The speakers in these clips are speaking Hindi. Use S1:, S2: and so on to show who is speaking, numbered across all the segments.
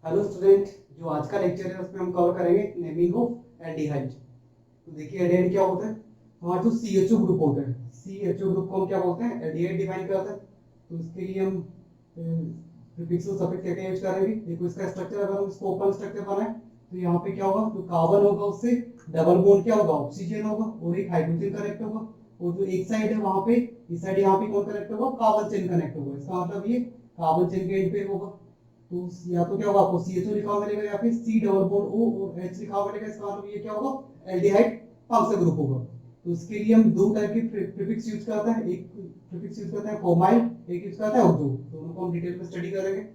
S1: हेलो स्टूडेंट, जो आज का लेक्चर है उसमें हम कवर करेंगे नेमिंग ऑफ एल्डिहाइड। तो देखिए एल्डिहाइड क्या होता है। हमारा जो CHO ग्रुप होता है, CHO ग्रुप को हम क्या बोलते हैं, एल्डिहाइड डिफाइन करते हैं। तो इसके लिए हम प्रीफिक्स और सफिक्स क्या यूज करेंगे। देखो इसका स्ट्रक्चर अगर हम इसको ओपन स्ट्रक्चर बनाए तो यहाँ पे क्या होगा, जो कार्बन होगा उससे डबल बॉन्ड क्या होगा, ऑक्सीजन होगा और एक हाइड्रोजन कनेक्ट होगा। और जो एक साइड है वहां पे, इस साइड यहाँ पे कौन कनेक्ट होगा, कार्बन चेन कनेक्ट होगा। इसका मतलब ये कार्बन चेन के एंड पे होगा। तो या तो क्या होगा, आपको CHO लिखा हुआ मिलेगा या फिर C डबल बॉन्ड O और H लिखा हुआ मिलेगा। इसका मतलब ये क्या होगा, एल्डिहाइड फंक्शनल ग्रुप होगा। तो इसके लिए हम दो टाइप के प्रीफिक्स यूज करते हैं। एक प्रीफिक्स यूज करते हैं फॉर्माइल, एक यूज करते हैं ऑक्टो। दोनों को हम डिटेल में स्टडी करेंगे।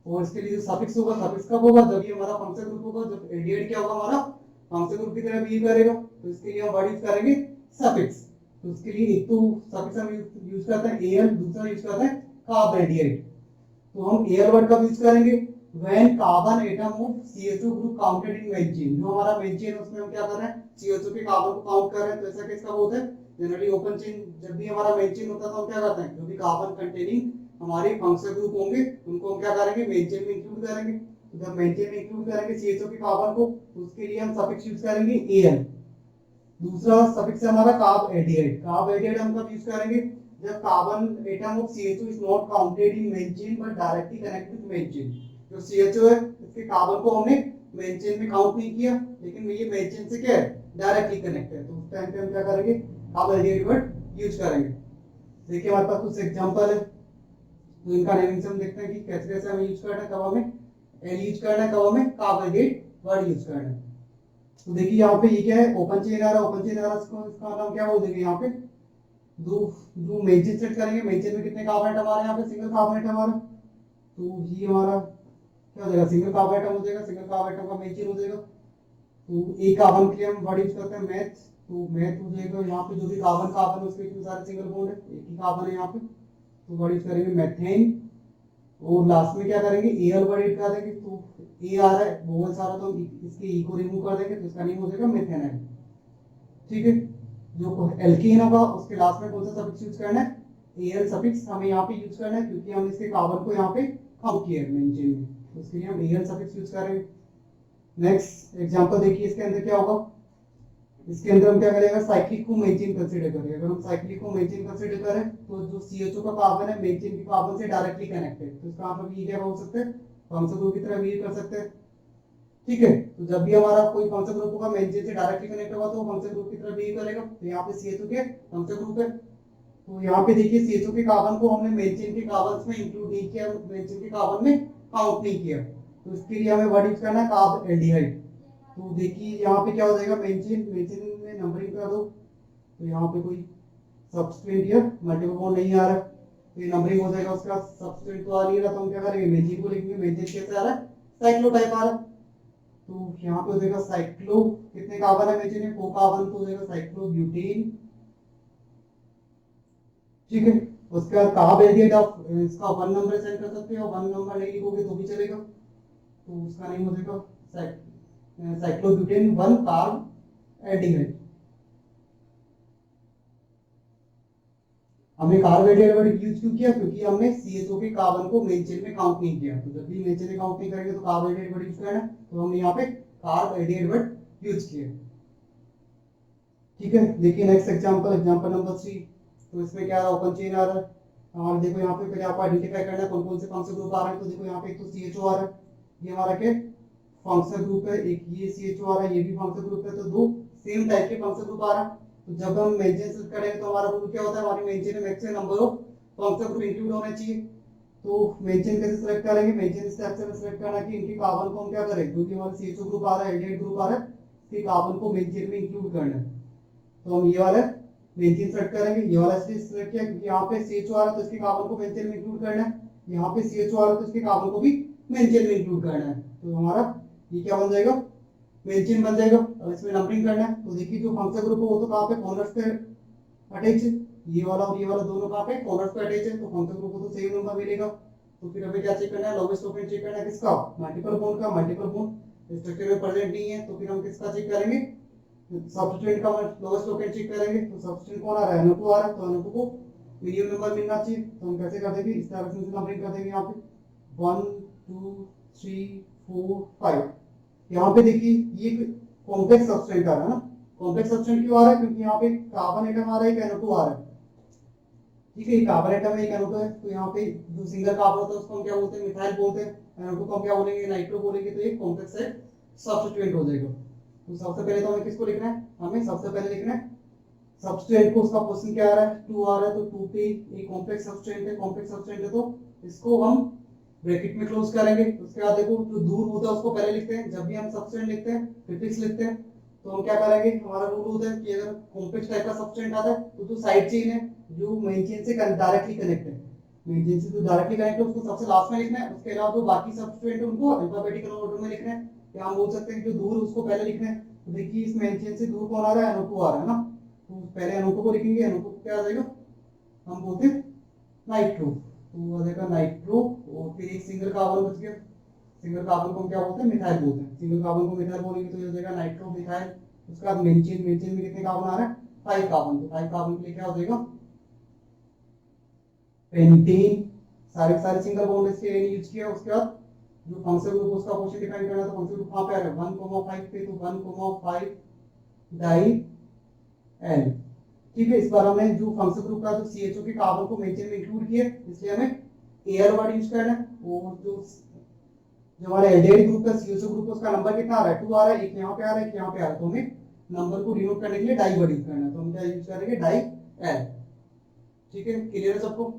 S1: और इसके लिए जो सफिक्स होगा, सफिक्स कब होगा, जब ये हमारा फंक्शनल ग्रुप होगा, जब एल्डिहाइड क्या होगा, हमारा फंक्शनल ग्रुप की तरह बिहेव करेगा। तो इसके लिए हम वर्ड यूज करेंगे सफिक्स। तो उसके लिए एक तो सफिक्स हम यूज करते हैं एल, दूसरा यूज करते हैं कार्ब एल्डिहाइड। तो हम एयर वर्ड कब यूज करेंगे, when carbon atom of CHO group counted in main chain. जो हमारा मेन चेन है उसमें हम क्या कर रहे हैं, CHO के कार्बन को काउंट कर रहे हैं। तो ऐसा केस कब होता है, जनरली ओपन चेन। जब भी हमारा मेन चेन होता है तो हम क्या करते हैं, जो भी कार्बन कंटेनिंग हमारे फंक्शनल ग्रुप होंगे उनको हम क्या करेंगे, मेन चेन में इंक्लूड करेंगे। तो जब मेन चेन में इंक्लूड करेंगे CHO के कार्बन को, तो उसके लिए हम सफिक्स यूज करेंगे Al। दूसरा सफिक्स है हमारा कार्ब एल्डिहाइड। कार्ब एल्डिहाइड हम कब यूज करेंगे, जब carbon atom of CHO is not counted in main chain but directly connected with main chain. जो CHO है इसके कार्बन को हमने मेन चेन में काउंट नहीं किया, लेकिन ये मेन चेन से क्या है, डायरेक्टली कनेक्ट है। तो उस टाइम पे हम क्या करेंगे, कार्ब एल्डिहाइड वर्ड यूज करेंगे। देखिए हमारे पास कुछ एग्जांपल है, तो इनका नेमिंग से हम देखते हैं कि कैसे कैसे हमें यूज करना है, कब हमें एल यूज करना है, कब हमें कार्ब एल्डिहाइड वर्ड यूज करना है। तो देखिए यहाँ पे ये क्या है, ओपन चेन आ रहा है। ओपन चेन आ रहा है, इसका नाम क्या बोल देंगे, यहाँ पे दो दो मेन चेन सेट करेंगे। मेन चेन में कितने कार्बन एटम हमारे, यहाँ पे सिंगल कार्बन एटम हमारा। तो ये हमारा क्या हो जाएगा, सिंगल कार्बन एटम हो जाएगा। सिंगल कार्बन एटम का मेन चेन हो जाएगा। तो एक कार्बन के लिए हम वर्ड यूज करते हैं मैथ। तो मैथ हो जाएगा, यहाँ पे जो भी कार्बन कार्बन है उसके बीच में सारे सिंगल बॉन्ड है, एक ही कार्बन है यहाँ पे। तो वर्ड यूज करेंगे मैथेन। और लास्ट में क्या करेंगे, एल वर्ड ऐड कर देंगे। तो ए आ रहा है, वोवल सारा, तो इसके ई को रिमूव कर देंगे, तो इसका नेम हो जाएगा मेथेनाइल। ठीक है। जो एल्कीन होगा उसके लास्ट में कौन सा सफिक्स यूज करना है, एल सफिक्स हमें यहाँ पे यूज करना है, क्योंकि हम इसके कार्बन को यहाँ पे काउंट किया है मेन चेन में। तो उसके लिए हम एल सफिक्स यूज करेंगे। नेक्स्ट एग्जांपल देखिए, इसके अंदर क्या होगा, इसके अंदर हम क्या करेंगे, साइक्लिक को मेन चेन कंसीडर करेंगे। अगर हम साइक्लिक को मेन चेन कंसीडर करें तो जो CHO का कार्बन है मेन चेन के कार्बन से डायरेक्टली कनेक्टेड, तो इसका मतलब ये क्या हो सकता है, फंक्शनल ग्रुप की तरह भी कर सकते हैं। ठीक है। तो जब भी हमारा कोई फंक्शन ग्रुप होगा मेन चेन से डायरेक्टली कनेक्ट होगा तो फंक्शन ग्रुप की तरह बिहेव करेगा। तो यहाँ पे CHO के फंक्शन ग्रुप है। तो यहाँ पे देखिए CHO के कार्बन को हमने मेन चेन के कार्बन में इंक्लूड नहीं किया, मेन चेन के कार्बन में काउंट नहीं किया। तो इसके लिए हमें वर्ड यूज करना है कार्ब एल्डिहाइड। तो देखिए यहाँ पे क्या हो जाएगा, मेन चेन में नंबरिंग कर दो। तो यहाँ पे कोई सब्सटेंट या मल्टीपल बॉन्ड नहीं आ रहा, तो ये नंबरिंग हो जाएगा उसका। सब्सटेंट तो आ नहीं रहा, तो हम क्या करेंगे, मेन चेन को लिखेंगे। मेन चेन कैसे आ रहा है, साइक्लो टाइप आ रहा है। तो यहाँ पे हो जाएगा साइक्लो, कितने कार्बन है मेन चेन में, 4 कार्बन, तो हो जाएगा साइक्लो ब्यूटेन। ठीक है। उसके बाद कार्ब एल्डिहाइड आप इसका 1 नंबर सेंड कर सकते हो, 1 नंबर नहीं लिखोगे तो भी चलेगा। तो उसका नेम हो जाएगा साइक्लोब्यूटेन 1 कार्ब एल्डिहाइड। हमने कार्ब एल्डिहाइड वर्ड यूज क्यों किया, क्योंकि हमने CHO के कार्बन को मेन चेन में काउंट नहीं किया। तो जब भी मेन चेन में काउंट नहीं करेंगे तो कार्ब एल्डिहाइड वर्ड यूज करना है। तो हमने यहाँ पे कार्ब एल्डिहाइड वर्ड यूज किया। ठीक है। देखिए नेक्स्ट एग्जांपल, एग्जांपल नंबर 3। तो इसमें क्या रहा, ओपन चेन आ रहा है। और देखो यहाँ पे पहले आपको आइडेंटिफाई करना है कौन कौन से फंक्शनल ग्रुप आ रहे हैं। तो देखो यहाँ पे एक तो CHO आ रहा है, ये हमारा क्या फंक्शनल ग्रुप है। एक ये CHO आ रहा है, ये भी फंक्शनल ग्रुप है। तो दो सेम टाइप के फंक्शनल ग्रुप आ रहा है। तो जब हम मेंशन सेलेक्ट करेंगे तो हमारा रूल क्या होता है, हमारी मेंशन में maximum number of functional group include होना चाहिए। तो मेंशन कैसे सेलेक्ट करेंगे, मेंशन स्टेप से सेलेक्ट करना कि इनके कार्बन को हम क्या करें, जो भी हमारा CHO ग्रुप आ रहा है, एल्डिहाइड ग्रुप आ रहा है, इसके कार्बन को मेंशन में इंक्लूड करना है। तो हम ये वाला बेंजीन सेलेक्ट करेंगे। ये वाला इसलिए सिलेक्ट किया क्योंकि यहाँ पे CHO आ रहा है तो इसके कार्बन को बेंजीन में इंक्लूड करना है। यहाँ पे CHO आ रहा है तो इसके कार्बन को भी बेंजीन में इंक्लूड करना है। तो हमारा ये क्या बन जाएगा, बेंजीन बन जाएगा। अब इसमें नंबरिंग करना है। तो देखिए जो फंक्शनल ग्रुप है वो तो कहाँ पे, कॉर्नर्स पे अटैच है। ये वाला और ये वाला दोनों कहाँ पे, कॉर्नर्स पे अटैच है। तो फंक्शनल ग्रुप को तो सेम नंबर मिलेगा। तो फिर हमें क्या चेक करना है, लोवेस्ट ओपन चेक करना है किसका, मल्टीपल बॉन्ड का। मल्टीपल बॉन्ड स्ट्रक्चर में प्रेजेंट नहीं है, तो फिर हम किसका चेक करेंगे, सब्स्टिट्यूएंट का लोएस्ट लोकेट चेक करेंगे। तो सब्स्टिट्यूएंट कौन आ रहा है, NO2 आ रहा है। तो NO2 को मिनिमम नंबर मिलना चाहिए। तो हम कैसे कर देंगे, इस तरह से नंबरिंग कर देंगे। यहाँ पे 1 2 3 4 5। यहाँ पे देखिए ये कॉम्प्लेक्स सब्सटेंट आ रहा है ना। कॉम्प्लेक्स सब्सटेंट क्यों आ रहा है? क्योंकि यहाँ पे कार्बन एटम आ रहा है, एक NO2 आ रहा है। ठीक है, ये कार्बन एटम है, एक NO2 है। तो यहाँ पे जो सिंगल कार्बन होता है उसको हम क्या बोलते हैं? मिथाइल बोलते हैं। NO2 को हम क्या बोलेंगे? नाइट्रो बोलेंगे। तो ये कॉम्प्लेक्स है सब्स्टिट्यूएंट हो जाएगा। तो सबसे पहले तो हमें किसको लिखना है? हमें सबसे पहले लिखना है सब्स्टिट्यूएंट को। उसका क्वेश्चन क्या आ रहा है? 2 आ रहा है। तो 2 पे ये कॉम्प्लेक्स सब्स्टिट्यूएंट है, कॉम्प्लेक्स सब्स्टिट्यूएंट है तो इसको हम ब्रैकेट में क्लोज करेंगे। उसके बाद देखो जो दूर होता है उसको पहले लिखते हैं। जब भी हम सब्स्टिट्यूएंट लिखते हैं, प्रीफिक्स लिखते हैं, तो हम क्या करेंगे? हमारा रूल होता है कि अगर कॉम्प्लेक्स टाइप का सब्स्टिट्यूएंट आता है तो जो साइड चेन है, जो मेन चेन से डायरेक्टली कनेक्ट है, मेन चेन से जो डायरेक्टली कनेक्ट है उसको सबसे लास्ट में लिखना है। उसके अलावा जो बाकी सब्स्टिट्यूएंट है उनको अल्फाबेटिकल ऑर्डर में लिखना है। या हम बोल सकते हैं कि जो दूर है उसको पहले लिखना है। तो देखिए इस मेन चेन से दूर कौन आ रहा है? NO2 आ रहा है ना। तो पहले NO2 को लिखेंगे। NO2 को क्या आ जाएगा? हम बोलते हैं नाइट्रो। तो आ जाएगा नाइट्रो। और फिर एक सिंगल कार्बन बच गया। सिंगल कार्बन को हम क्या बोलते हैं? मिथाइल बोलते हैं। सिंगल कार्बन को मिथाइल बोलेंगे तो ये हो जाएगा नाइट्रो मिथाइल। उसके बाद मेंचेन, मेंचेन में कितने कार्बन आ रहा है? 5 कार्बन। तो 5 कार्बन के लिए क्या हो जाएगा? पेंटीन। सारे सारे सिंगल बॉन्ड इसके यूज किया। उसके बाद जो फंक्शनल ग्रुप उसका क्वेश्चन डिफाइन करना है। तो फंक्शनल ग्रुप कहां पे आ रहा है? 1,5 पे। तो 1,5 डाई एल। ठीक है, इस बार हमने जो फंक्शनल ग्रुप का जो CHO के कार्बन को मेंचेन में इंक्लूड किया, इसलिए हमें एयर वर्ड यूज करना है। और जो हमारे एल्डिहाइड ग्रुप का CHO ग्रुप उसका नंबर कितना आ रहा है? 2 आ रहा है। एक यहाँ पे आ रहा है, एक यहाँ पे आ रहा है। तो हमें नंबर को डिनोट करने के लिए डाई वर्ड यूज करना है। तो हम क्या यूज करेंगे? डाई एल। ठीक है, क्लियर है सबको?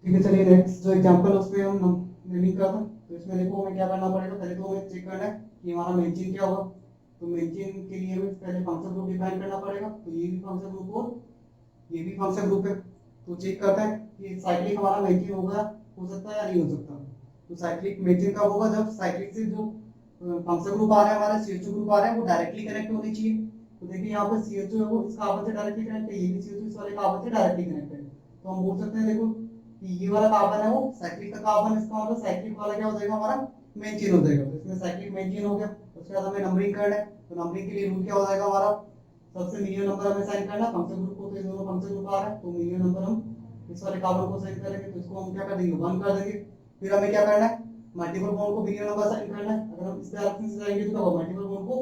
S1: ठीक है, चलिए नेक्स्ट जो एग्जांपल उसमें हम नेमिंग का था। तो इसमें देखो हमें क्या करना पड़ेगा? पहले तो हमें चेक करना है कि हमारा मेंचेन क्या होगा। तो मेंचेन के लिए हमें पहले फंक्शन ग्रुप डिफाइन करना पड़ेगा। तो ये भी फंक्शन ग्रुप और ये भी फंक्शन ग्रुप है। तो चेक करते हैं कि साइक्लिक हमारा मेंचेन होगा, हो सकता है या नहीं हो सकता। तो साइक्लिक मेंचेन कब होगा? जब साइक्लिक से जो फंक्शन ग्रुप आ रहा है, हमारा CHO ग्रुप आ रहा है, वो डायरेक्टली कनेक्ट होने चाहिए। तो देखिए यहाँ पर CHO है वो इस कार्बन से डायरेक्टली कनेक्ट है, ये भी CHO इस वाले कार्बन से डायरेक्टली कनेक्ट है। तो हम बोल सकते हैं देखो कि ये वाला कार्बन है वो साइक्लिक का कार्बन, इसका मतलब साइक्लिक वाला क्या हो जाएगा? हमारा मेंचेन हो जाएगा। तो इसमें साइक्लिक मेंचेन हो गया। उसके बाद हमें नंबरिंग करना है। तो नंबरिंग के लिए रूल क्या हो जाएगा हमारा? सबसे मिनिमम नंबर हमें साइन करना है फंक्शन ग्रुप को। तो ये दोनों फंक्शन ग्रुप आ रहा है, तो मिनिमम नंबर हम इस वाले कार्बन को साइन करेंगे। तो इसको हम क्या कर देंगे? 1 कर देंगे। फिर हमें क्या करना है? मल्टीपल बॉन्ड को मिनिमम नंबर साइन करना है। अगर हम इस डायरेक्शन से जाएंगे तो क्या होगा? मल्टीपल बॉन्ड को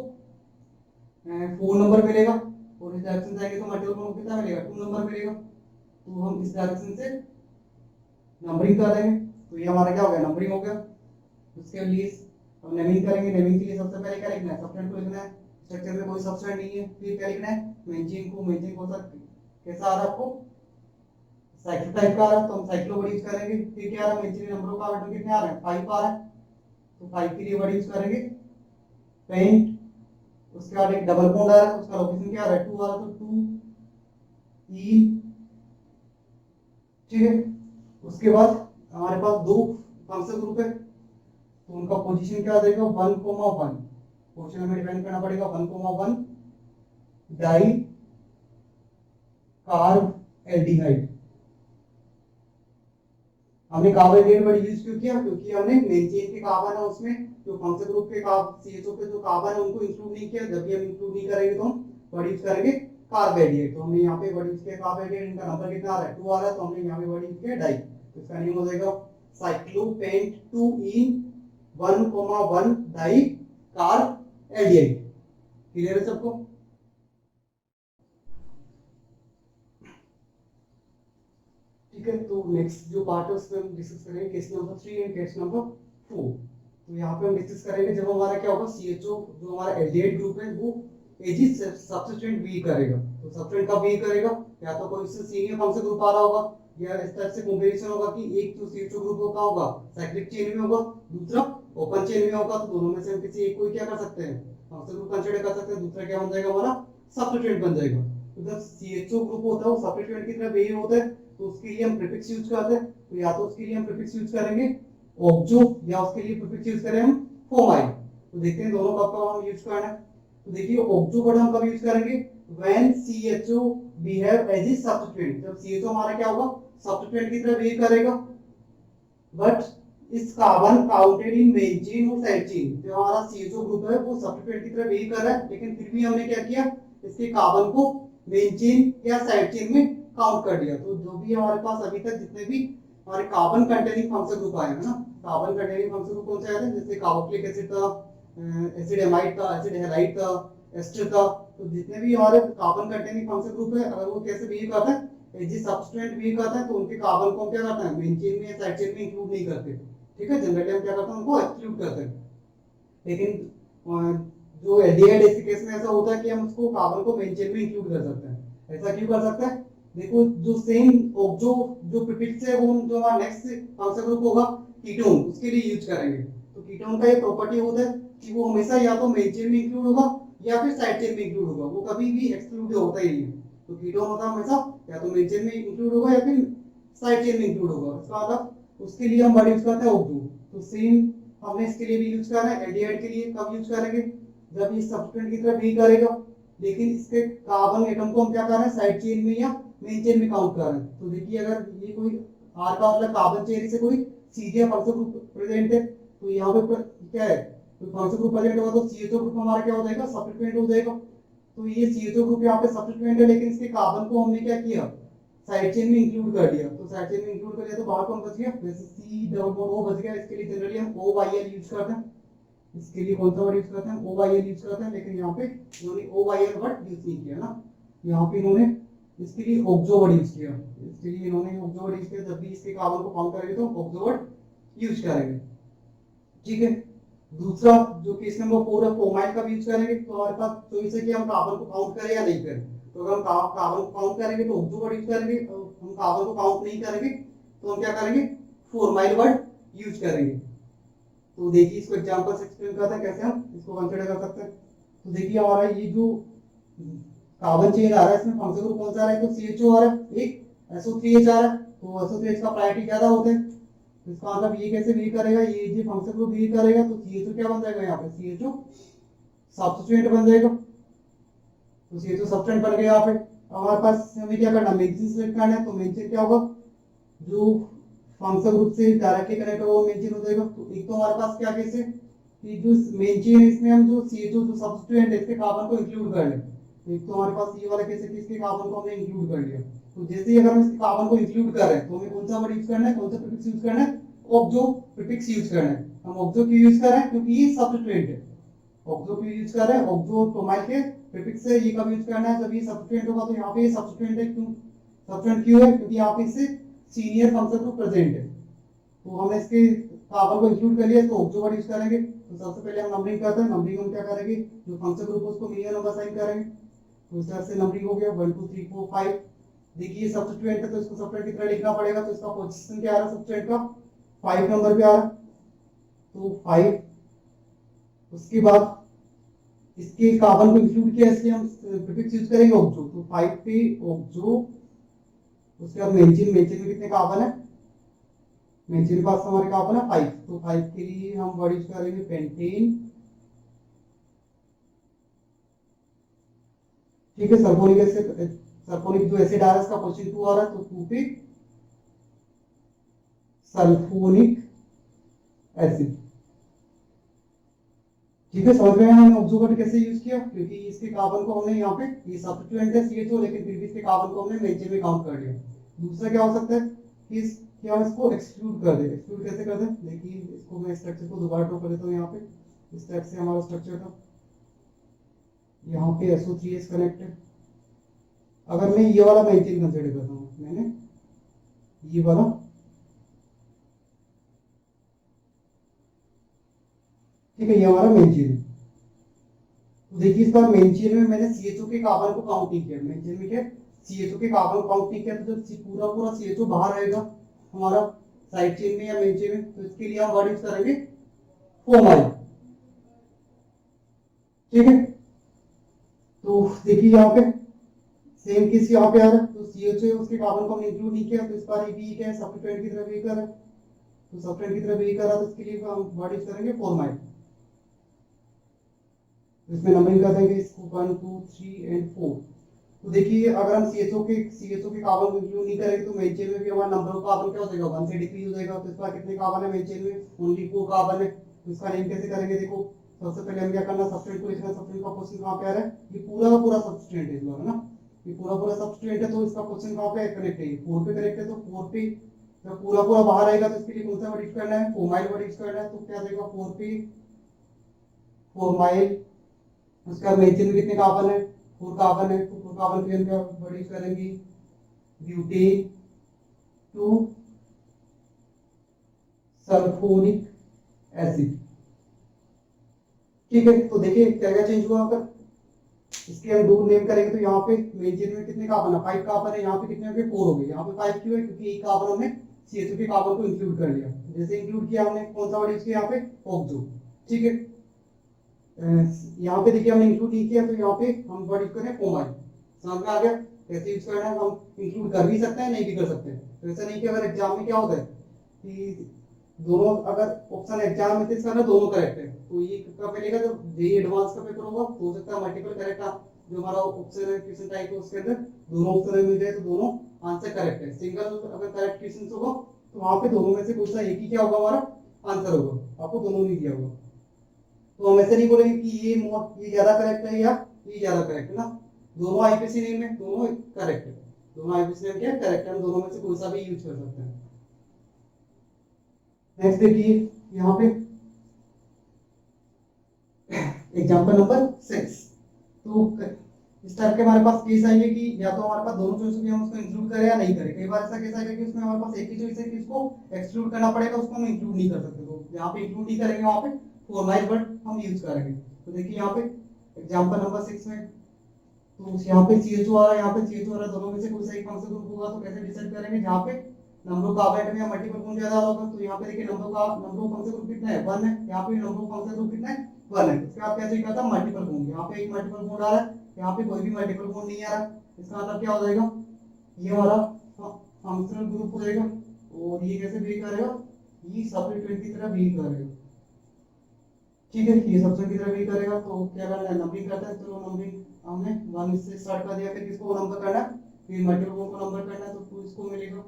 S1: 4 नंबर मिलेगा। और इस डायरेक्शन से जाएंगे तो मल्टीपल बॉन्ड को कितना मिलेगा? 2 नंबर मिलेगा। तो हम इस डायरेक्शन से नंबरिंग कर देंगे। तो ये हमारा क्या हो गया? नंबरिंग हो गया। उसके लिए हम नेमिंग करेंगे। नेमिंग के लिए सबसे पहले क्या लिखना है? सब्सटेंट को लिखना है। स्ट्रक्चर में कोई सब्सटेंट नहीं है, फिर क्या लिखना है? मेंचेन को। मेंचेन को सर कैसा आ रहा है आपको? साइक्लो टाइप का आ रहा है, तो हम साइक्लो वर्ड यूज करेंगे। फिर क्या आ रहा है? मेंचेन नंबरों का ऑर्डर कितने आ रहे हैं? 5 आ रहा है। तो 5 के लिए वर्ड यूज करेंगे पेंट। उसके बाद एक डबल बॉन्ड आ रहा है, उसका लोकेशन क्या आ रहा है? 2 आ रहा है। तो 2 ई। ठीक है, उसके बाद हमारे पास दो फंक्शन ग्रुप है, तो उनका पोजीशन क्या आ जाएगा? 1,1। पोजीशन हमें डिफाइन करना पड़ेगा। 1,1 डाई कार्ब एल्डिहाइड। हमने कार्ब एल्डिहाइड वर्ड यूज क्यों किया? क्योंकि हमने मेंचेन के कार्बन है उसमें जो फंक्शन ग्रुप के CHO के जो कार्बन है उनको इंक्लूड नहीं किया। जब भी हम इंक्लूड नहीं करेंगे तो हम वर्ड यूज करेंगे कार्ब एल्डिहाइड। तो हमने यहाँ पे वर्ड यूज किया कार्ब एल्डिहाइड। इनका नंबर कितना आ रहा है? 2 आ रहा है। तो हमने यहाँ पे वर्ड यूज किया डाई। तो इसका नेम हो जाएगा साइक्लोपेंट 2 इन 1,1 डाई कार्ब एल्डिहाइड। क्लियर है सबको? ठीक है, तो नेक्स्ट जो पार्ट है उसमें हम डिस्कस करेंगे case number 3 and case number 4। तो यहाँ पे हम डिस्कस करेंगे जब हमारा क्या होगा? CHO जो हमारा एल्डिहाइड ग्रुप है वो एजी सब्स्टिट्यूएंट बी करेगा। तो सब्स्टिट्यूएंट कब बी करेगा? या तो कोई इससे सीनियर फंक्शन ग्रुप आ रहा होगा, या इस तरह से कॉम्बिनेशन होगा कि एक जो CHO ग्रुप होता होगा साइक्लिक चेन में होगा, दूसरा ओपन चेन में होगा। तो दोनों में से हम किसी एक को क्या कर सकते हैं? फंक्शन ग्रुप कंसीडर कर सकते हैं। दूसरा क्या बन जाएगा? हमारा सब्स्टिट्यूएंट बन जाएगा। तो जब CHO ग्रुप होता है वो सब्स्टिट्यूएंट की तरह बिहेव होता है, तो उसके लिए हम प्रीफिक्स यूज करते हैं। तो या तो उसके लिए हम प्रीफिक्स यूज करेंगे ऑब्जो, या उसके लिए प्रीफिक्स यूज करें हम फोमाइन। तो देखते हैं दोनों कब कब हम यूज करना है। तो देखिए ऑब्जो वर्ड हम कब यूज करेंगे? When CHO behave as a substituent. जब CHO हमारा क्या होगा? सब्स्टिट्यूएंट की तरह बिहेव करेगा, बट इस कार्बन काउंटेड इन मेंचेन और साइड चेन। जो हमारा CHO ग्रुप है वो सब्स्टिट्यूएंट की तरह बिहेव कर रहा है, लेकिन फिर भी हमने क्या किया? इसके कार्बन को मेन चेन या साइड चेन में काउंट कर दिया। तो जो भी हमारे पास अभी तक जितने भी हमारे कार्बन कंटेनिंग फंक्शनल ग्रुप आए हैं ना। कार्बन कंटेनिंग फंक्शनल ग्रुप कौन से आए थे, जैसे कार्बोक्सिलिक एसिड था, एसिड एमाइड था, एसिड हैलाइड था, एस्टर था। तो जितने भी हमारे कार्बन कंटेनिंग फंक्शनल ग्रुप है, अगर वो कैसे बिहेव करता है, जिस सब्सटेंट बिहेव करता है, तो उनके कार्बन को हम क्या करते हैं, मेन चेन में या साइड चेन में इंक्लूड नहीं करते। ठीक है, जनरली हम क्या करते हैं, उनको एक्सक्लूड करते हैं। लेकिन जो एल्डिहाइड के केस में ऐसा होता है कि हम उसको कार्बन को मेन चेन में इंक्लूड कर सकते हैं। ऐसा क्यों कर सकते हैं, देखो जो सेम जो प्रीफिक्स है वो जो हमारा नेक्स्ट फंक्शनल ग्रुप होगा कीटोन, उसके लिए यूज करेंगे। तो कीटोन का ये प्रॉपर्टी होता है कि वो हमेशा या तो मेन चेन में इंक्लूड होगा या फिर साइड चेन में इंक्लूड होगा, वो कभी भी एक्सक्लूड होता ही नहीं है। तो कीटोन होता है हमेशा या तो मेन चेन में इंक्लूड होगा या फिर साइड चेन में इंक्लूड होगा। इसका मतलब उसके लिए हम वर्ड यूज करते हैं ऑक्सो। तो सेम हमने इसके लिए भी यूज करना है। एल्डिहाइड के लिए कब यूज करेंगे, जब ये सब्सटेंट की तरफ भी करेगा, लेकिन इसके कार्बन एटम को हम क्या कर रहे हैं, साइड चेन में या मेन चेन में काउंट कर रहे हैं। तो देखिए अगर ये कोई आर का मतलब कार्बन चेन से कोई सीधे फंक्शनल ग्रुप प्रेजेंट है, तो यहाँ पे क्या है, तो फंक्शनल ग्रुप प्रेजेंट होगा तो सीएचओ ग्रुप हमारा क्या हो जाएगा, सब्स्टिट्यूएंट हो जाएगा। तो ये सीएचओ ग्रुप यहाँ पे सब्स्टिट्यूएंट है, लेकिन इसके कार्बन को हमने क्या किया, साइड चेन में इंक्लूड कर दिया। तो साइड चेन में इंक्लूड कर दिया तो बाहर कौन बच गया, जैसे सी डबल बॉन्ड ओ बच गया। इसके लिए जनरली हम ओ वाई एल यूज करते हैं। इसके लिए कौन सा वर्ड यूज करते हैं, ओ वाई एल यूज करते हैं। लेकिन यहाँ पे इन्होंने O Y L word use नहीं किया ना, यहाँ पे इन्होंने इसके लिए ऑक्सो वर्ड यूज किया। इसके लिए इन्होंने ऑक्सो वर्ड यूज किया। जब भी इसके कार्बन को काउंट करेंगे तो ऑक्सो वर्ड यूज करेंगे। ठीक है, दूसरा जो केस नंबर 4 है, फोमाइल का भी यूज करेंगे। तो हमारे पास चॉइस है कि हम कार्बन को काउंट करें या नहीं करें। तो अगर हम कार्बन को काउंट करेंगे तो ऑक्सो वर्ड यूज करेंगे, हम कार्बन को काउंट नहीं करेंगे तो हम क्या करेंगे, फोरमाइल वर्ड यूज करेंगे। तो देखिए इसको एग्जांपल से एक्सप्लेन करते हैं कैसे हम इसको कंसीडर कर सकते हैं। तो देखिए हमारा ये जो कार्बन चेन आ रहा है, इसमें फंक्शनल ग्रुप कौन सा आ रहा है, तो CHO आ रहा है, एक SO3H आ रहा है। तो SO3H का प्रायोरिटी ज्यादा होता है। तो इसका मतलब ये कैसे बिहेव करेगा, ये जो फंक्शनल ग्रुप बिहेव करेगा तो CHO क्या बन जाएगा, यहाँ पे CHO सब्स्टिट्यूएंट बन जाएगा। तो CHO सब्स्टिट्यूएंट बन गया यहाँ पे। हमारे पास हमें क्या करना, मेंशन सिलेक्ट करना है। तो मेंशन क्या होगा, जो फंक्शनल ग्रुप से डायरेक्टली कनेक्ट होगा वो मेंशन हो जाएगा। तो एक तो हमारे पास क्या केस है कि जो मेंशन है इसमें हम जो CHO जो सब्स्टिट्यूएंट है इसके कार्बन को इंक्लूड कर लें। तो एक तो हमारे पास ये वाला केस है कि इसके कार्बन को हमने इंक्लूड कर लिया। तो जैसे ही अगर हम इसके कार्बन को इंक्लूड कर रहे हैं तो हमें कौन सा वर्ड यूज करना है, कौन सा प्रीफिक्स यूज करना है, ऑक्सो प्रीफिक्स यूज करना है। हम ऑक्सो क्यों यूज कर रहे हैं, क्योंकि ये सब्स्टिट्यूएंट है। ऑक्सो क्यों यूज कर रहे हैं, ऑक्सो टोमाइल के प्रीफिक्स से ये कब यूज करना है, जब ये सब्स्टिट्यूएंट होगा। तो यहाँ पे ये सब्स्टिट्यूएंट है, क्यों सब्स्टिट्यूएंट क्यों है, क्योंकि यहाँ पे इससे सीनियर फंक्शनल ग्रुप प्रेजेंट है। तो हमने इसके कार्बन को इंक्लूड कर लिया तो ऑक्सो वर्ड यूज करेंगे। तो सबसे पहले हम नंबरिंग करते हैं। नंबरिंग हम क्या करेंगे, जो फंक्शनल ग्रुप है उसको मीडियन नंबर साइन करेंगे। तो इस तरह से नंबरिंग हो गया 1 2 3 4 5। देखिए सब्स्टिट्यूएंट है तो इसको सब्स्टिट्यूएंट की तरह लिखना पड़ेगा। तो इसका पोजीशन क्या आ रहा है सब्स्टिट्यूएंट का, 5 नंबर पे आ रहा है। तो 5, उसके बाद इसके कार्बन को इंक्लूड किया इसलिए हम प्रीफिक्स यूज करेंगे ऑक्सो। तो 5 पे ऑक्सो, उसके बाद मेंशन, मेंशन में कितने कार्बन है, मेंशन के पास हमारे कार्बन है 5। तो 5 के लिए हम वर्ड यूज करेंगे पेंटेन। ठीक है, सल्फोनिक एसिड, सल्फोनिक जो एसिड आ रहा है इसका पोजीशन 2 आ रहा है। तो 2 पे सल्फोनिक एसिड। ठीक है, समझ में आया हमने ऑक्सो वर्ड कैसे यूज किया, क्योंकि इसके कार्बन को हमने यहाँ पे, ये सब्स्टिट्यूएंट है CHO, लेकिन फिर भी इसके कार्बन को हमने मेंशन में काउंट कर लिया। दूसरा क्या हो सकता है कि कि हम इसको एक्सक्लूड कर दें। एक्सक्लूड कैसे कर दें, देखिए इसको मैं स्ट्रक्चर को दोबारा ड्रॉ कर देता हूँ। यहाँ पे इस टाइप से हमारा स्ट्रक्चर था, यहाँ पे SO3H कनेक्ट है। अगर मैं ये वाला मेंशन कंसीडर करता हूँ, मैंने ये वाला, ठीक है, ये हमारा मेंशन है। तो देखिए इस बार मेंशन में मैंने CHO के कार्बन को काउंट नहीं किया। मेंशन में क्या, CHO के कार्बन को काउंट नहीं किया। तो जब पूरा पूरा CHO बाहर रहेगा हमारा साइड चेन में या मेंशन में, तो इसके लिए हम वर्ड यूज करेंगे फोमाइल। ठीक है, तो देखिए यहाँ पे सेम केस यहाँ पे आ रहा है। तो CHO उसके कार्बन को हमने इंक्लूड नहीं किया। तो इस बार ये भी क्या है, सब्स्टिट्यूएंट की तरफ ये कर रहा है। तो सब्स्टिट्यूएंट की तरफ ये कर रहा है, तो इसके लिए हम वर्ड यूज करेंगे फोरमाइल। इसमें नंबरिंग कर देंगे इसको 1 2 3 एंड 4। तो देखिए अगर हम CHO के कार्बन इंक्लूड नहीं करेंगे तो मेन चेन में भी हमारा नंबर ऑफ कार्बन क्या हो जाएगा, 1 से डिक्रीज हो जाएगा। तो इसका कितने कार्बन है मेन चेन में, ओनली 4 कार्बन है। तो इसका नेम कैसे करेंगे, देखो सबसे पहले हम क्या करना, सब्स्टिट्यूएंट को लिखना। सब्स्टिट्यूएंट का पोजीशन कहां पे आ रहा है, ये पूरा का पूरा सब्स्टिट्यूएंट है, है ना, ये पूरा पूरा सब्स्टिट्यूएंट है। तो इसका पोजीशन कहां पे कनेक्ट है, 4 पे कनेक्ट है। तो 4 पे जब पूरा पूरा बाहर आएगा तो इसके लिए कौन सा वर्ड यूज करना है, फोमाइल वर्ड यूज करना है। तो क्या देगा 4p फोमाइल। उसके बाद मेंशन में कितने कार्बन है, 4 कार्बन है, तो 4 कार्बन के लिए हम क्या वर्ड यूज करेंगे, ब्यूटेन टू सल्फोनिक एसिड। ठीक है, तो देखिए क्या क्या चेंज हुआ अगर इसके हम डू नेम करेंगे तो यहाँ पे मेंशन में कितने कार्बन है, 5 कार्बन है, यहाँ पे कितने हो गए 4 हो गए। यहाँ पे 5 क्यों है, क्योंकि एक कार्बन हमने CH2 के कार्बन को इंक्लूड कर लिया। जैसे इंक्लूड किया हमने, कौन सा वर्ड यूज किया यहाँ पे, ऑक्सो। ठीक है, यहाँ पे देखिए हमने इंक्लूड नहीं किया तो यहाँ पे हम वर्ड यूज करें फोमाइल। समझ में आ गया कैसे यूज करना है, हम इंक्लूड कर भी सकते हैं नहीं भी कर सकते हैं। तो ऐसा नहीं कि अगर एग्जाम में क्या होता है कि दोनों अगर ऑप्शन एग्जाम में इसका ना दोनों करेक्ट है तो ये कब मिलेगा, जब जेई एडवांस का पेपर होगा तो हो सकता है मल्टीपल करेक्ट जो हमारा ऑप्शन है क्वेश्चन टाइप है उसके अंदर दोनों ऑप्शन मिल जाए तो दोनों आंसर करेक्ट है। सिंगल अगर करेक्ट क्वेश्चन होगा तो वहां पे दोनों में से कोई सा एक ही क्या होगा हमारा आंसर होगा, आपको दोनों नहीं दिया होगा। तो हम ऐसे नहीं बोलेंगे कि ये ज्यादा करेक्ट है या ये ज्यादा करेक्ट है ना, दोनों आईपीसी नेम है, दोनों करेक्ट है, दोनों आईपीसी नेम क्या करेक्ट है, हम दोनों में से कोई सा भी यूज कर सकते हैं। नेक्स्ट देखिए यहाँ पे एग्जांपल नंबर 6। तो इस टाइप के हमारे पास केस आएंगे कि या तो हमारे पास दोनों चॉइस भी हम उसको इंक्लूड करें या नहीं करें। कई बार ऐसा केस आएगा कि उसमें हमारे पास एक ही चॉइस है कि इसको एक्सक्लूड करना पड़ेगा, उसको हम इंक्लूड नहीं कर सकते। तो यहाँ पे इंक्लूड नहीं करेंगे, वहां पे फॉर्मलाइज वर्ड हम यूज करेंगे। तो देखिए यहाँ पे एग्जांपल नंबर 6 में तो यहाँ पे CH2 आ रहा है, यहाँ पे CH2 आ रहा है, दोनों में से कोई सा एक फंक्शन ग्रुप होगा। तो कैसे डिसाइड करेंगे, जहाँ पे नंबर ऑफ कार्बन में मल्टीपल बॉन्ड ज्यादा होगा। तो यहाँ पे देखिए नंबर ऑफ फंक्शन ग्रुप कितना है 1 है, यहाँ पे नंबर ऑफ फंक्शन ग्रुप कितना है 1 है। इसका आप कैसे कहता है मल्टीपल बॉन्ड, यहाँ पे एक मल्टीपल बॉन्ड आ रहा है, यहाँ पे कोई भी मल्टीपल बॉन्ड नहीं आ रहा। इसका मतलब क्या हो जाएगा, ये हमारा फंक्शनल ग्रुप हो जाएगा और ये कैसे बिहेव करेगा, ये सब्स्टिट्यूएंट की तरह बिहेव करेगा। ठीक है, ये सब्स्टिट्यूएंट की तरह बिहेव करेगा। तो क्या करना है, नंबरिंग करता है। चलो नंबरिंग हमने 1 से स्टार्ट कर दिया, फिर किसको नंबर करना है, फिर मल्टीपल बॉन्ड को नंबर करना है। तो 2 इसको मिलेगा,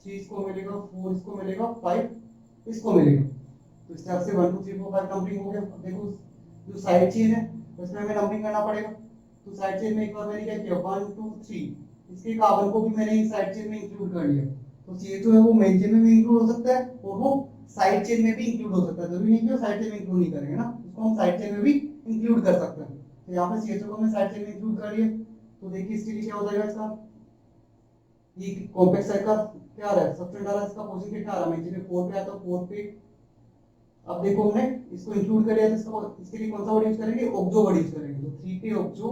S1: 3 इसको मिलेगा, 4 इसको मिलेगा, 5 इसको मिलेगा। तो इस तरह से 1 2 3 4 5 नंबरिंग हो गया। अब देखो जो साइड चेन है उसमें हमें नंबरिंग करना पड़ेगा। तो साइड चेन में एक बार मैंने क्या किया 1 2 3, इसके कार्बन को भी मैंने इस साइड चेन में इंक्लूड कर लिया। तो CH2 है वो मेन चेन में भी इंक्लूड हो सकता है और वो साइड चेन में भी इंक्लूड हो सकता है। जरूरी नहीं कि वो साइड चेन में इंक्लूड नहीं करेंगे ना, उसको हम साइड चेन में भी इंक्लूड कर सकते हैं। तो यहाँ पे CH2 को मैं साइड चेन में इंक्लूड कर लिया। तो देखिए इसके लिए क्या हो जाएगा, इसका ये कॉम्प्लेक्स साइड का क्या आ रहा है, सबसे डाला इसका पोजीशन कितना आ रहा है, मेंशन में 4 पे आता है, 4 पे। अब देखो हमने इसको इंक्लूड कर लिया तो इसके लिए कौन सा वर्ड यूज करेंगे, ऑक्सो वर्ड यूज करेंगे। तो 3 पे ऑक्सो,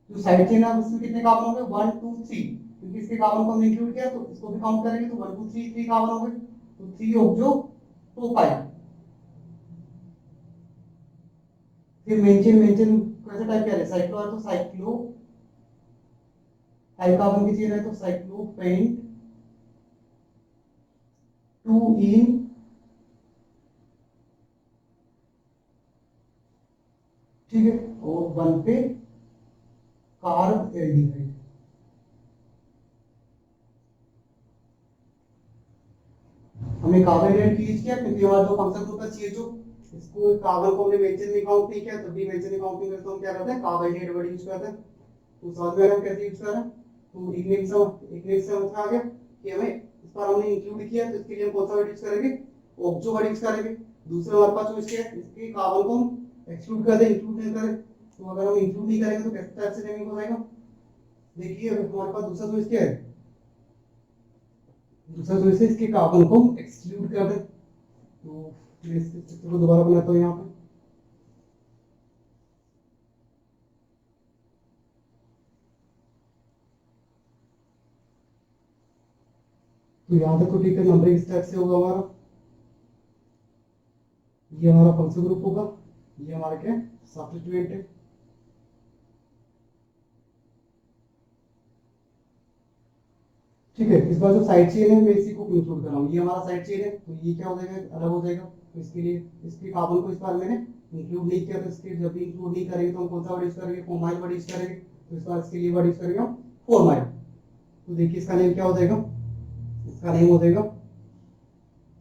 S1: जो साइड चेन है उसमें कितने कार्बन होंगे 1 2 3, क्योंकि इसके कार्बन को हमने इंक्लूड किया तो इसको भी काउंट करेंगे। तो 1 2 3 3 कार्बन होंगे, तो 3 ऑक्सो 2 पाई। फिर मेंशन कैसे टाइप किया है, साइक्लो है तो साइक्लो, हाई कार्बन की चेन है तो साइक्लोपेंट 2 इन, ठीक है, और 1 पे कार्ब एल्डिहाइड। हमने कार्बन एल्डिहाइड यूज किया क्योंकि हमारा जो फंक्शन ग्रुप है CH2, इसको कार्बन को हमने मेंशन में काउंट नहीं किया, तब भी मेंशन में काउंट नहीं करते हम क्या करते हैं कार्बन एल्डिहाइड वर्ड यूज करते हैं। तो समझ में आ रहा है कैसे यूज कर रहे हैं। तो एक आ गया कि हमें इस पर हमने इंक्लूड किया तो इसके लिए हम कौन सा वर्ड यूज करेंगे, ऑक्सो वर्ड यूज करेंगे। दूसरा हमारे पास चॉइस क्या है, इसके कार्बन को हम एक्सक्लूड कर दें, इंक्लूड नहीं करें। तो अगर हम इंक्लूड नहीं करेंगे तो कैसे टाइप से नेमिंग हो जाएगा। देखिए हमारे पास दूसरा चॉइस क्या है, दूसरा चॉइस है इसके कार्बन को एक्सक्लूड कर दें। तो मैं इस चित्र को दोबारा बनाता हूँ यहाँ पे। तो यहाँ तक तो ठीक है, नंबरिंग इस टाइप से होगा हमारा, ये हमारा फंक्शन ग्रुप होगा, ये हमारा क्या सब्स्टिट्यूएंट है। ठीक है, इस बार जो साइड चेन है मैं इसी को इंक्लूड कर रहा हूँ, ये हमारा साइड चेन है तो ये क्या हो जाएगा अलग हो जाएगा। तो इसके लिए इसके कार्बन को इस बार मैंने इंक्लूड नहीं किया, तो इसके जब भी इंक्लूड नहीं करेंगे तो हम कौन सा वर्ड यूज करेंगे, फॉर्माइल वर्ड यूज करेंगे। तो इस बार इसके लिए वर्ड यूज करेंगे हम फॉर्माइल। तो देखिए इसका नेम क्या हो जाएगा, इसका नेम हो जाएगा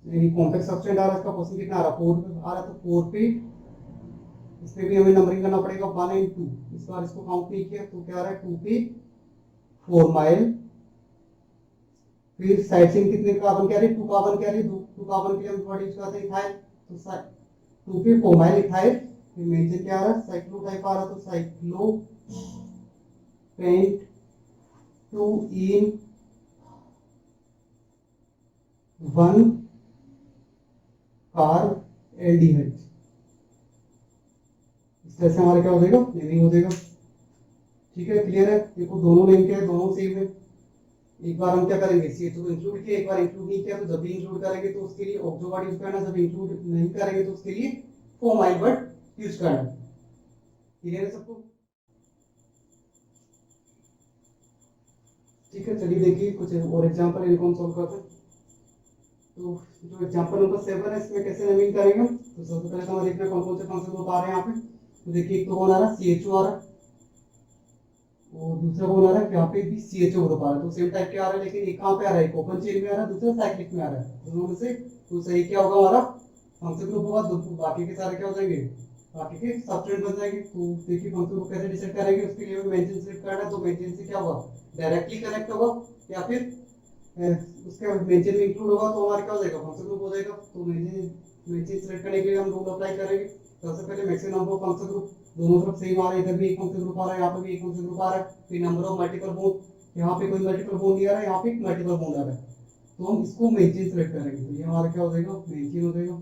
S1: कॉम्प्लेक्स सब्सटेंस आ रहा है, इसका क्वेश्चन कितना आ रहा है 4 आ रहा है, तो 4 पे इसमें भी हमें नंबरिंग करना पड़ेगा 1 एंड 2। इस बार इसको काउंट नहीं किया तो क्या आ रहा है 2 पे फॉर्माइल फिर साइड चेन कितने carbon carry, 2 carbon carry, 2 carbon के लिए हम वर्ड यूज करते हैं इथाइल, तो 2 पे फोमाइल इथाइल, फिर मेन चेन क्या आ रहा है साइक्लो टाइप आ रहा है, तो साइक्लो पेंट 2 इन 1 कार्ब एल्डिहाइड। इस तरह से हमारा क्या हो जाएगा नेमिंग हो जाएगा। ठीक है, क्लियर है। देखो दोनों नेम क्या है, दोनों सेम है। एक बार हम क्या करेंगे CH2 को इंक्लूड किया, एक बार इंक्लूड नहीं किया, तो जब भी इंक्लूड करेंगे तो उसके लिए ऑक्सो वर्ड यूज करना, जब इंक्लूड नहीं करेंगे तो उसके लिए फोमाइल वर्ड यूज करना। क्लियर है सबको? ठीक है, चलिए देखिए कुछ और एग्जांपल इनको हम सॉल्व करते हैं। तो जो एग्जांपल नंबर 7 है इसमें कैसे नेमिंग करेंगे, तो सबसे पहले तो हमें देखना कौन कौन से फंक्शन ग्रुप आ रहे हैं यहाँ पे। तो देखिए एक तो कौन आ रहा है CHO आ रहा है, और दूसरा कौन आ रहा है यहाँ पे भी CHO ग्रुप आ रहा है। तो सेम टाइप के आ रहा है, लेकिन एक कहाँ पे आ रहा है, एक ओपन चेन में आ रहा है, दूसरा साइक्लिक में आ रहा है। दोनों में से तो सही क्या होगा हमारा फंक्शन ग्रुप होगा, बाकी के सारे क्या हो जाएंगे, बाकी के सबस्ट्रेट बन जाएंगे। तो देखिए फंक्शन ग्रुप कैसे डिसाइड करेंगे, उसके लिए मेंशन सिलेक्ट करना है। तो मेंशन से क्या होगा, डायरेक्टली कनेक्ट होगा या फिर उसके मेंशन में इंक्लूड होगा, तो हमारा क्या हो जाएगा फंक्शन ग्रुप हो जाएगा। तो मेंशन सिलेक्ट करने के लिए हम रूल अप्लाई करेंगे। सबसे पहले maximum number of function group, दोनों तरफ सेम आ रहा है, इधर भी एक फंक्शन ग्रुप आ रहा है, यहाँ पे भी एक फंक्शन ग्रुप आ रहा है। फिर नंबर ऑफ मल्टीपल बॉन्ड, यहाँ पे कोई मल्टीपल बॉन्ड नहीं आ रहा है, यहाँ पे एक मल्टीपल बॉन्ड आ रहा है, तो हम इसको मेंशन सिलेक्ट करेंगे। तो ये हमारा क्या हो जाएगा मेंशन हो जाएगा।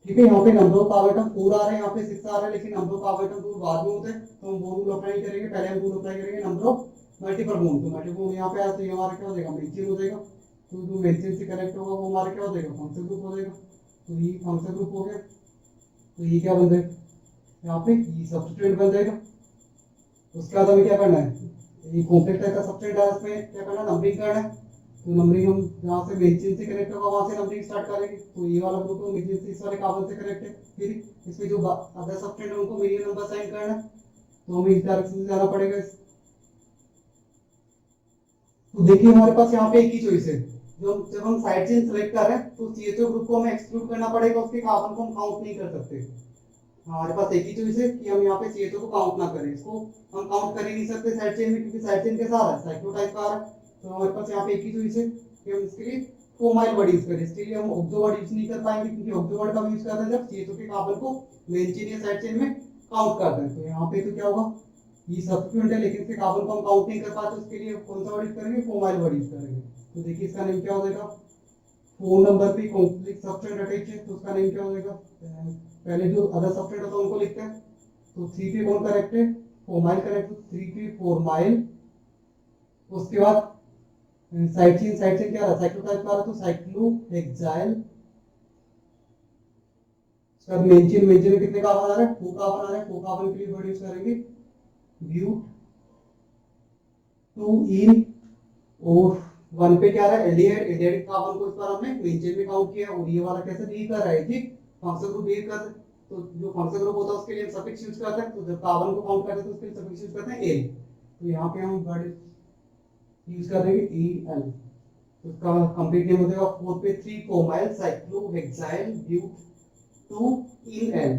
S1: ठीक है, यहाँ पे नंबर ऑफ आइटम 4 आ रहे हैं, यहाँ पे 6 आ रहा है, लेकिन नंबर ऑफ आइटम तो बाद में होते हैं, तो हम वो रूल अप्लाई करेंगे। पहले हम रूल अप्लाई करेंगे नंबर ऑफ मल्टीपल बॉन्ड, तो मल्टीपल बॉन्ड यहाँ पे आया तो ये हमारा क्या हो जाएगा मेंशन हो जाएगा। तो जो मेंशन से कनेक्ट होगा वो हमारा क्या हो जाएगा फंक्शन ग्रुप हो जाएगा। तो ये फंक्शन ग्रुप हो गया। तो ये क्या बन जाएगा, यहाँ पे ये सब्स्टिट्यूएंट बन जाएगा। उसके बाद हमें क्या करना है, ये कॉम्प्लेक्स टाइप का सब्स्ट्रेट है, इसमें क्या करना है नंबरिंग करना है। तो नंबरिंग हम जहाँ से मेंशन से कनेक्ट होगा वहां से नंबरिंग स्टार्ट करेंगे। तो ये वाला ग्रुप तो मेंशन से इस वाले कार्बन से कनेक्ट है, फिर इसमें जो अदर सब्स्ट्रेट है उनको मीडियम नंबर साइन करना है। तो हमें इस डायरेक्शन से जाना पड़ेगा। तो देखिए हमारे पास यहाँ पे एक ही चॉइस है, जो जब हम साइड चेन सेलेक्ट कर रहे हैं तो CHO ग्रुप को हमें एक्सक्लूड करना पड़ेगा, उसके कार्बन को हम काउंट नहीं कर सकते। हमारे पास एक ही चॉइस है कि हम यहाँ पे CHO को काउंट ना करें, इसको हम काउंट कर ही नहीं सकते साइड चेन में, क्योंकि साइड चेन कैसा आ रहा है साइक्लो टाइप का आ रहा है। तो हमारे पास यहाँ पे एक ही चॉइस है कि हम इसके लिए फोमाइल वर्ड यूज करें। इसके लिए हम ऑक्सो वर्ड यूज नहीं कर पाएंगे, क्योंकि ऑक्सो वर्ड का यूज करते हैं जब CHO के कार्बन को मेन चेन या साइड चेन में काउंट करते हैं। तो यहाँ पे तो क्या होगा, ये सब्स्टिट्यूएंट है लेकिन इसके कार्बन को हम काउंट नहीं कर पाते, उसके लिए कौन सा वर्ड यूज करेंगे, फोमाइल वर्ड यूज करेंगे। तो देखिए इसका नेम क्या हो जाएगा, फोन नंबर पे कॉम्प्लेक्स सब्स्ट्रेट अटैच है तो उसका नेम क्या हो जाएगा, पहले जो अदर सब्स्ट्रेट होता है उनको लिखते हैं। तो 3 पे कौन करेक्ट है, फोमाइल करेक्ट, 3 पे फोरमाइल। उसके बाद साइड चेन क्या रहा साइक्लो टाइप का रहा, तो साइक्लो हेक्साइल। उसके बाद मेंशन में कितने कार्बन आ रहा है, 4 कार्बन आ रहा है, 4 कार्बन के लिए वर्ड यूज करेंगे ब्यूट 2 इन, और 1 पे क्या आ रहा है एल्डिहाइड कार्बन को इस बार हमने मेंशन में काउंट किया। और ये वाला कैसे बिहेव कर रहा है, ठीक फंक्शन ग्रुप बिहेव कर रहा है। तो जो फंक्शन ग्रुप होता है उसके लिए हम सफिक्स यूज करते हैं, तो जब कार्बन को काउंट करते हैं तो उसके लिए सफिक्स यूज करते हैं एल। तो यहाँ पे हम वर्ड यूज कर देंगे एल। तो इसका कंप्लीट नेम हो जाएगा 4 पे 3 फोमाइल साइक्लोहेक्साइल ब्यूट 2 इन एल।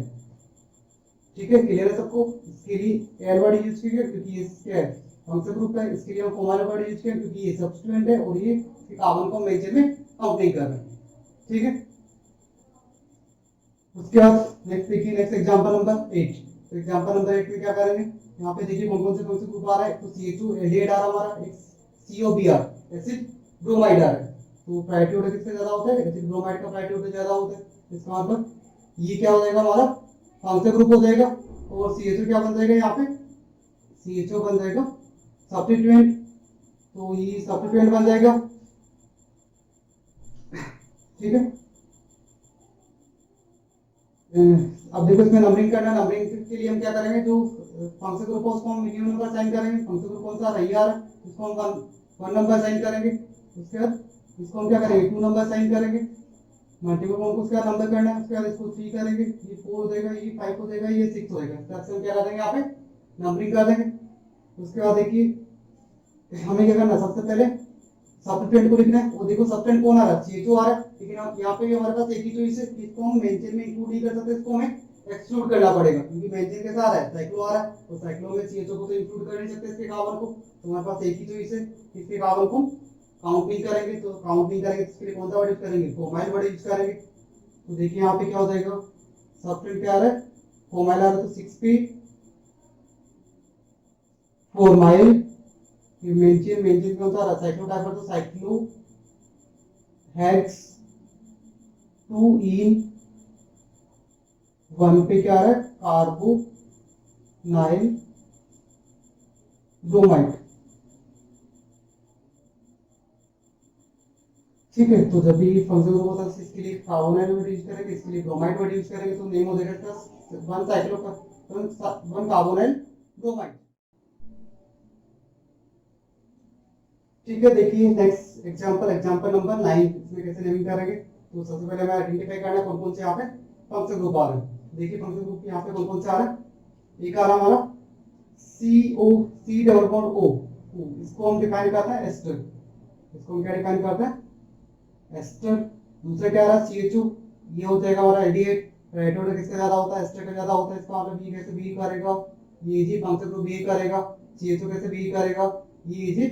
S1: ठीक है, क्लियर है सबको। इसके लिए एल वर्ड यूज किया क्योंकि ये क्या है फंक्शन ग्रुप है, इसके लिए हम फोमाइल वर्ड यूज किया क्योंकि ये सब्स्टिट्यूएंट है और ये कार्बन को मेंशन में काउंट नहीं कर रहे हैं। ठीक है, उसके बाद नेक्स्ट देखिए, नेक्स्ट एग्जांपल नंबर 8। तो एग्जांपल नंबर 8 में क्या करेंगे, यहाँ पे देखिए कौन कौन से फंक्शन ग्रुप आ रहा है। तो CH2 एल्डिहाइड आ रहा है हमारा, एक COBr एसिड ब्रोमाइड आ रहा है। तो प्रायोरिटी ऑर्डर किसका ज्यादा होता है, एसिड ब्रोमाइड का प्रायोरिटी ऑर्डर ज्यादा होता है। इसका मतलब ये क्या हो जाएगा हमारा फंक्शन ग्रुप हो जाएगा, और CHO क्या बन जाएगा यहाँ पे, CHO बन जाएगा सब्स्टिट्यूएंट। तो ये सब्स्टिट्यूएंट बन जाएगा। ठीक है, अब देखो इसमें नंबरिंग करना है। नंबरिंग के लिए हम क्या करेंगे, जो फंक्शन ग्रुप है उसको हम मिनिमम नंबर साइन करेंगे। फंक्शन ग्रुप कौन सा रही आ रहा है, इसको हम 1 नंबर साइन करेंगे। उसके बाद इसको हम क्या करेंगे 2 नंबर साइन करेंगे। मल्टीपल बॉन्ड को उसके बाद नंबर करना है, उसके बाद इसको 3 करेंगे, ये 4 हो जाएगा, ये 5 हो जाएगा, ये 6 हो जाएगा। इस तरह से हम क्या कर देंगे यहाँ पे नंबरिंग कर देंगे। उसके बाद देखिए हमें क्या करना है, सबसे पहले सब्स्टिट्यूएंट को लिखना है। वो देखो सब्स्टिट्यूएंट कौन आ रहा है, CHO आ रहा है, लेकिन यहाँ पे भी हमारे पास एक ही चॉइस है, इसको हम मेंशन में इंक्लूड नहीं कर सकते, इसको हमें एक्सक्लूड करना पड़ेगा क्योंकि बेंजीन के साथ है साइक्लो आ रहा है, तो साइक्लो में सीएचओ को तो इंक्लूड कर नहीं सकते इसके कार्बन को, तो हमारे पास एक ही चॉइस है, इसके कार्बन को काउंट नहीं करेंगे, तो काउंट नहीं करेंगे तो इसके लिए कौन सा वर्ड यूज करेंगे, फोमाइल वर्ड यूज करेंगे। तो देखिए यहाँ पे क्या हो जाएगा, सब्स्टेंट क्या आ रहा है, फोमाइल आ रहा है, तो 6p फोरमाइल, मेंशन मेंशन कौन सा आ रहा है, साइक्लोटाइपर, तो साइक्लो हेक्स 2 इन 1 पे क्या आ रहा है, कार्बोनाइल ब्रोमाइड। ठीक है, तो जब भी फंक्शन ग्रुप होता है इसके लिए कार्बोनाइल वर्ड यूज करेंगे, इसके लिए ब्रोमाइड वर्ड यूज करेंगे, तो नेम हो जाएगा इसका 1 साइक्लो का 1 कार्बोनाइल ब्रोमाइड। ठीक है, देखिए नेक्स्ट एग्जांपल, एग्जांपल नंबर 9, इसमें कैसे नेमिंग करेंगे। तो सबसे पहले हमें आइडेंटिफाई करना है कौन कौन से यहाँ पे फंक्शन ग्रुप आ रहे हैं। देखिए फंक्शन ग्रुप यहाँ पे कौन कौन से आ रहे हैं, एक आ रहा हमारा CO C double bond O, इसको हम डिफाइन करते हैं एस्टर, इसको हम क्या डिफाइन करते हैं एस्टर। दूसरा क्या आ रहा है CHO, ये हो जाएगा हमारा एल्डिहाइड, राइटोड किसका ज्यादा होता है, एस्टर का ज्यादा होता है, इसका मतलब ये कैसे बिहेव करेगा, ये जी फंक्शन ग्रुप बिहेव करेगा, CHO कैसे बिहेव करेगा, ये जी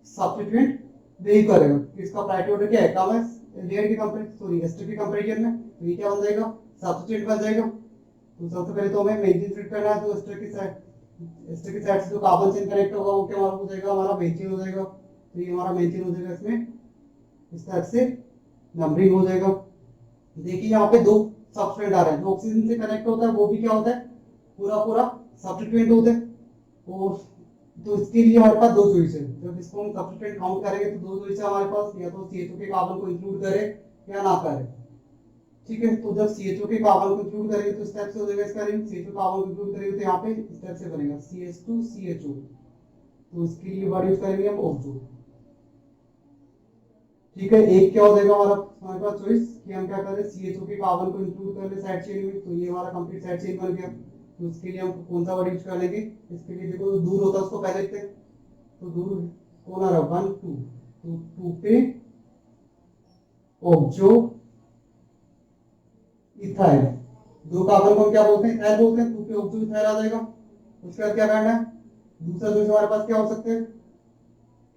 S1: सब्स्टिट्यूएंट बिहेव करेगा, इसका प्रायोरिटी ऑर्डर क्या है, कम है एल्डिहाइड की कंपैरिजन, सॉरी एस्टर की कंपैरिजन में, तो ये क्या बन जाएगा, सब्स्टिट्यूएंट बन जाएगा। तो सबसे पहले तो हमें बेंजीन सेट करना है, तो एस्टर की साइड से जो कार्बन चेन कनेक्ट होगा वो क्या हमारा हो जाएगा, हमारा बेंजीन हो जाएगा, तो ये हमारा बेंजीन हो जाएगा, इसमें इस तरह से नंबरिंग हो जाएगा। देखिए यहाँ पे दो सब्सटेंट आ रहे हैं, जो ऑक्सीजन से कनेक्ट होता है वो भी क्या होता है, पूरा पूरा सब्स्टिट्यूएंट होता है, और तो इसके लिए हमारे पास दो चॉइस है, जब इसको हम सब्स्टिट्यूएंट काउंट करेंगे तो दो चॉइस है हमारे पास, या तो CHO के कार्बन को इंक्लूड करें या ना करें। ठीक है, तो जब CHO के कार्बन को इंक्लूड करेंगे तो स्टेप से हो जाएगा इसका रिंग, CHO कार्बन को इंक्लूड करेंगे तो यहाँ पे स्टेप से बनेगा CH2CHO, तो इसके लिए वर्ड यूज करेंगे हम ऑक्सो। ठीक है, एक क्या हो जाएगा हमारे पास चॉइस कि हम क्या करें, CHO के कार्बन को इंक्लूड कर ले साइड चेन में, तो ये हमारा कंप्लीट साइड चेन बन गया। तो इसके लिए हम कौन सा वर्ड यूज कर लेंगे, इसके लिए देखो दूर होता है उसको पहले लिखते हैं, तो दूर कौन आ रहा है 1 2, तो 2 पे ऑक्सो इथाइल, दो कार्बन को हम क्या बोलते हैं, इथाइल बोलते हैं, 2 पे ऑक्सो इथाइल आ जाएगा। उसके बाद क्या करना है, दूसरा जो हमारे पास क्या हो सकता है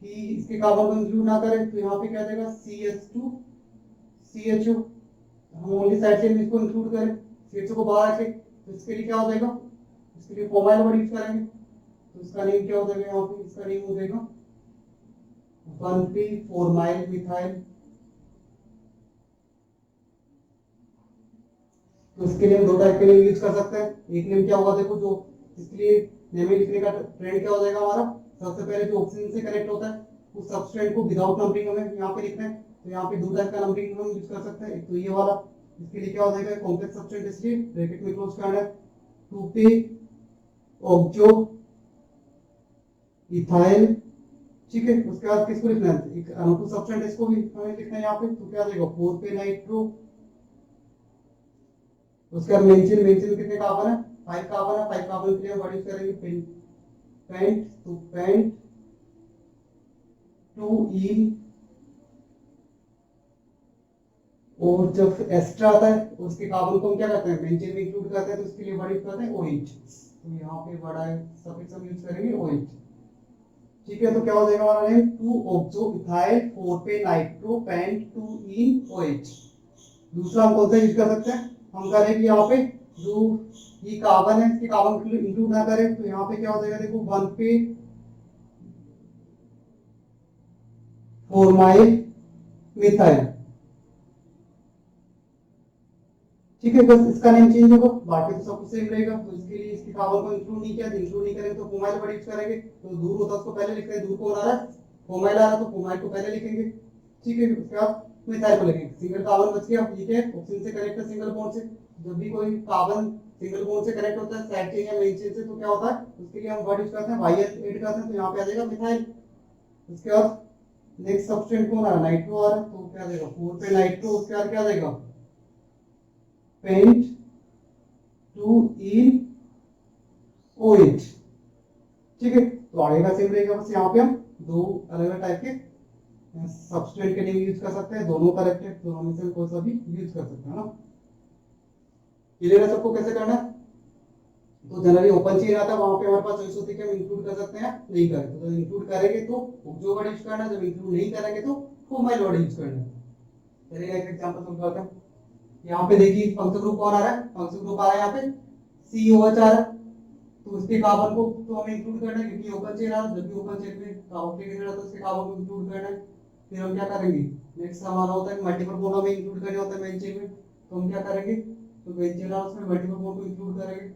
S1: कि इसके कार्बन को इंक्लूड ना करें, तो यहाँ पे क्या देगा CH2CHO, हम ओनली साइड चेन में इसको इंक्लूड करें, CHO को बाहर रखें, तो इसके लिए क्या हो जाएगा, इसके लिए फोमाइल वर्ड यूज करेंगे, तो इसका नेम क्या हो जाएगा, यहाँ पे इसका नेम हो जाएगा 1p फोरमाइल मिथाइल। तो इसके लिए हम दो टाइप के नेम यूज कर सकते हैं, एक नेम क्या होगा देखो, जो इसके लिए नेम लिखने का ट्रेंड क्या हो जाएगा हमारा, सबसे पहले जो ऑक्सीजन से कनेक्ट होता है उस सबस्ट्रेट को विदाउट नंबरिंग हमें यहाँ पे लिखना है, तो यहाँ पे दो टाइप का नंबरिंग हम यूज कर सकते हैं, एक तो ये वाला, इसके लिए क्या हो जाएगा कॉम्प्लेक्स सबस्ट्रेट, इसलिए ब्रैकेट में क्लोज करना है 2p ऑक्सो इथाइल। ठीक है, उसके बाद किसको लिखना है, एक अनोटू सबस्टेंट, इसको भी हमें लिखना है यहाँ पे, तो क्या देगा 4p नाइट्रो। उसके बाद मेंशन, मेंशन में कितने कार्बन है, 5 कार्बन है, 5 कार्बन के लिए हम वर्ड यूज करेंगे पेंट, तो पेंट 2 इन, और जब एस्ट्रा आता है उसके कार्बन को हम क्या करते हैं मेंशन में इंक्लूड करते हैं, तो इसके लिए वर्ड यूज करते हैं OH, तो यहाँ पे वर्ड है सफिक्स हम यूज करेंगे OH। ठीक है, तो क्या हो जाएगा हमारा name 2 oxo ethyl 4p nitro pent 2 ene OH। दूसरा हम कौन सा यूज कर सकते हैं, हम करेंगे यहाँ पे जो ये कार्बन है इसके कार्बन को इंक्लूड ना करें, तो यहाँ पे क्या हो जाएगा देखो 1p फोरमाइल मिथाइल। ठीक है, बस इसका नेम चेंज होगा, बाकी तो सब कुछ सेम रहेगा। तो इसके लिए इसके कार्बन को इंक्लूड नहीं किया, इंक्लूड नहीं करेंगे तो फोमाइल वर्ड यूज करेंगे, तो दूर होता है उसको पहले लिखते हैं, दूर कौन आ रहा है फोमाइल आ रहा है, तो फोमाइल को पहले लिखेंगे। ठीक है, उसके बाद मिथाइल को लिखेंगे, सिंगल कार्बन बच गया, ठीक है ऑक्सीजन से कनेक्ट है सिंगल बॉन्ड से, जब भी कोई कार्बन सिंगल बॉन्ड से कनेक्ट होता है साइड चेन या मेन चेन से, तो क्या होता है उसके लिए हम वर्ड यूज करते हैं YL ऐड करते हैं, तो यहाँ पे आ जाएगा मिथाइल। उसके बाद नेक्स्ट सब्सटेंट कौन आ रहा है नाइट्रो आ रहा है, तो क्या देगा 4p नाइट्रो, उसके बाद क्या देगा पेंट 2 इन OH। ठीक है, तो आगे का सेम रहेगा, बस यहाँ पे हम दो अलग अलग टाइप के सब्सटेंट के नेम यूज कर सकते हैं, दोनों करेक्ट है, दोनों में से कोई सा भी यूज कर सकते हैं ना। क्लियर है सबको कैसे करना है? तो जनरली ओपन चेन आता है, वहां पे हमारे पास चॉइस होती है कि हम इंक्लूड कर सकते हैं नहीं करें, तो इंक्लूड करेंगे तो जो वर्ड यूज करना है, जब इंक्लूड नहीं करेंगे तो फॉर्मल वर्ड यूज करना है। चलिए एक एग्जांपल समझाते हैं। यहाँ पे देखिए फंक्शन ग्रुप कौन आ रहा है, फंक्शन ग्रुप आ रहा है यहाँ पे COH आ रहा है, तो उसके कार्बन को तो हमें इंक्लूड करना है क्योंकि ओपन चेन आ रहा है, जब भी ओपन चेन में कार्बोक्सिलिक एसिड आता है तो उसके कार्बन को इंक्लूड करना है। फिर हम क्या करेंगे, नेक्स्ट हमारा होता है मल्टीपल बॉन्ड हमें इंक्लूड करने होता है मेन चेन में, तो हम क्या करेंगे, तो मेन चेन है उसमें मल्टीपल बॉन्ड को इंक्लूड करेंगे,